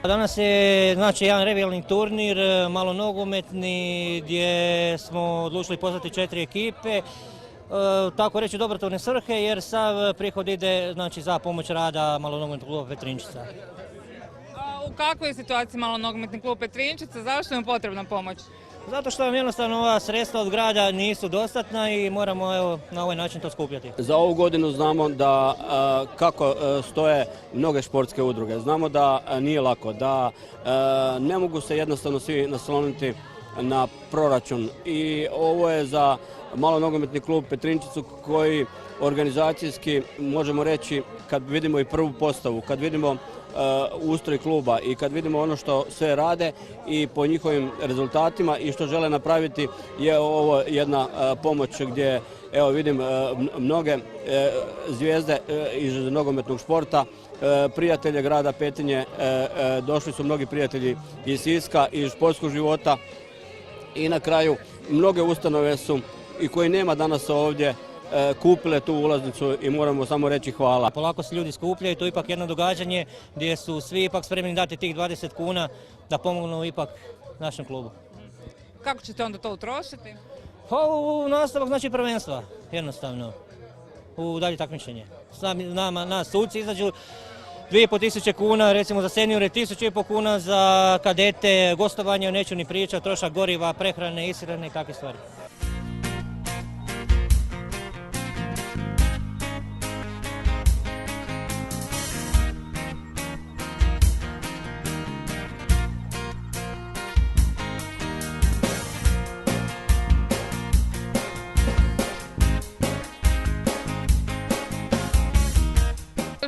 Danas je znači jedan revijalni turnir, malo nogometni, gdje smo odlučili pozvati 4 ekipe. Tako reći dobrotvorne svrhe, jer sav prihod ide znači, za pomoć rada Malonogometnog kluba Petrinjčica. A u kakvoj je situaciji Malonogometni klub Petrinjčica? Zašto je potrebna pomoć? Zato što vam jednostavno ova sredstva od grada nisu dostatna i moramo evo, na ovaj način to skupljati. Za ovu godinu znamo da kako stoje mnoge športske udruge. Znamo da nije lako, da ne mogu se jednostavno svi nasloniti na proračun. I ovo je za Malonogometni klub Petrinjčicu koji organizacijski, možemo reći, kad vidimo i prvu postavu, kad vidimo ustroj kluba i kad vidimo ono što sve rade i po njihovim rezultatima i što žele napraviti, je ovo jedna pomoć gdje evo vidim mnoge zvijezde iz nogometnog športa, prijatelje grada Petrinje, došli su mnogi prijatelji iz Siska, iz športskog života i na kraju mnoge ustanove su i koji nema danas ovdje kupile tu ulaznicu i moramo samo reći hvala. Polako se ljudi skupljaju, to je ipak jedno događanje gdje su svi ipak spremni dati tih 20 kuna da pomognu ipak našem klubu. Kako ćete onda to utrošiti? Pa u nastavak znači prvenstva, jednostavno, u dalje takmičenje. Nas suci izađu 2500 kuna, recimo za seniore 1500 kuna, za kadete, gostovanje, neću ni pričati, trošak goriva, prehrane, ishrane i takve stvari.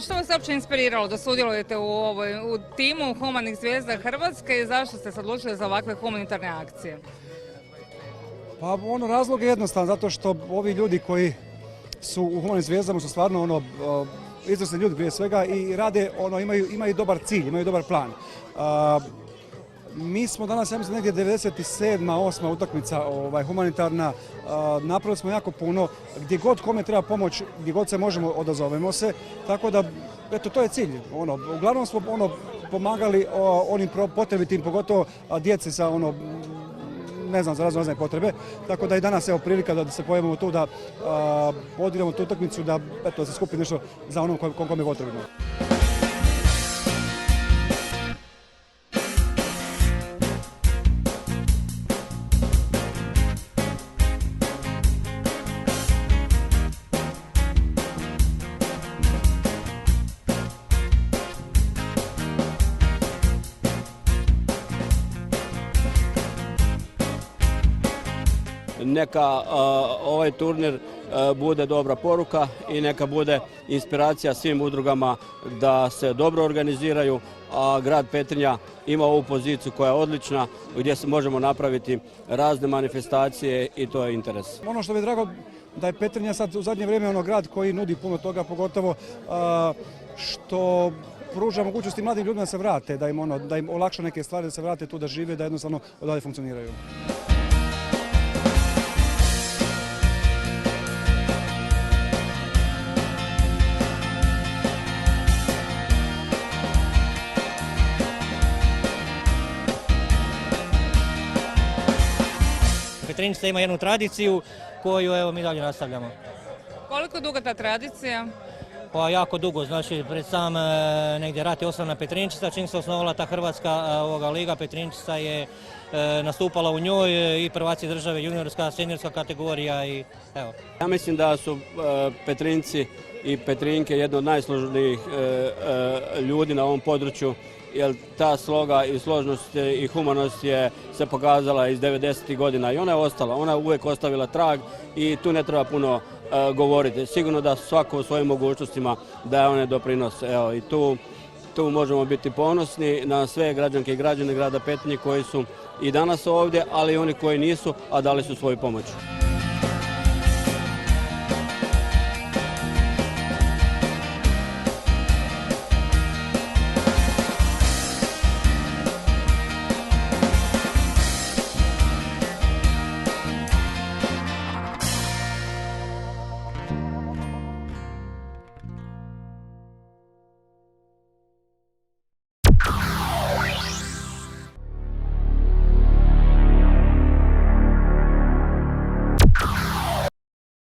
Što vas je uopće inspiriralo da sudjelujete u timu Humanih zvijezda Hrvatske i zašto ste se odlučili za ovakve humanitarne akcije? Pa razlog je jednostavan, zato što ovi ljudi koji su u Humanim zvijezdama su stvarno izvrsni ljudi prije svega i rade, imaju dobar cilj, imaju dobar plan. Mi smo danas, ja mislim, negdje 97. 8. utakmica humanitarna, napravili smo jako puno, gdje god kome treba pomoć, gdje god se možemo, odazovemo se, tako da, eto, to je cilj. Uglavnom smo pomagali onim potrebitim, pogotovo djeci sa ne znam, za razne potrebe, tako da i danas evo prilika da se pojavimo tu, da odigramo tu utakmicu, da se skupi nešto za onom kome je potrebno. Neka ovaj turnir bude dobra poruka i neka bude inspiracija svim udrugama da se dobro organiziraju, a grad Petrinja ima ovu poziciju koja je odlična, gdje se možemo napraviti razne manifestacije i to je interes. Ono što mi je drago da je Petrinja sad u zadnje vrijeme grad koji nudi puno toga, pogotovo što pruža mogućnosti mladim ljudima da se vrate, da im olakša neke stvari, da se vrate tu, da žive, da jednostavno odavde funkcioniraju. Petrinjčica ima jednu tradiciju koju evo, mi dalje nastavljamo. Koliko je duga ta tradicija? Pa jako dugo, znači pred sam negdje rat je osnovna Petrinjčica, čim se osnovala ta Hrvatska liga, Petrinjčica je nastupala u njoj i prvaci države, juniorska, seniorska kategorija i evo. Ja mislim da su Petrinjci i Petrinjke jedno od najsloženijih ljudi na ovom području, jer ta sloga i složnost i humanost je se pokazala iz 90. godina i ona je ostala, ona je uvijek ostavila trag i tu ne treba puno govoriti. Sigurno da svako u svojim mogućnostima daje one doprinos. Evo, i tu možemo biti ponosni na sve građanke i građane grada Petrinje koji su i danas ovdje, ali i oni koji nisu, a dali su svoju pomoć.